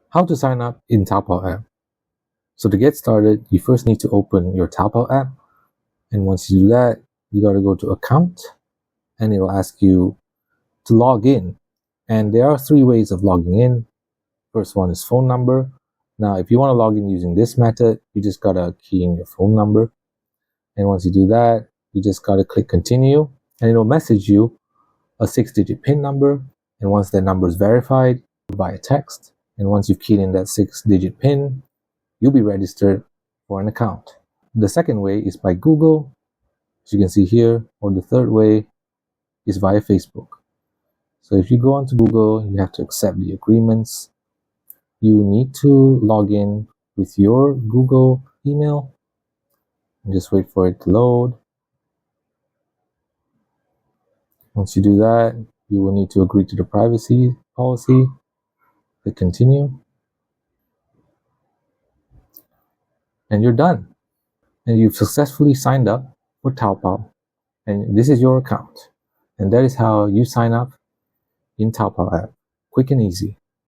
How to sign up in Taobao app. So to get started, you first need to open your Taobao app. And once you do that, you got to go to account and it will ask you to log in. And there are 3 ways of logging in. First one is phone number. Now, if you want to log in using this method, you just got to key in your phone number. And once you do that, you just got to click continue and it'll message you a 6-digit PIN number. And once that number is verified by a text, and once you've keyed in that 6-digit PIN, you'll be registered for an account. The second way is by Google, as you can see here, or the third way is via Facebook. So if you go onto Google, you have to accept the agreements. You need to log in with your Google email and just wait for it to load. Once you do that, you will need to agree to the privacy policy. Click continue. And you're done. And you've successfully signed up for Taobao. And this is your account. And that is how you sign up in Taobao app. Quick and easy.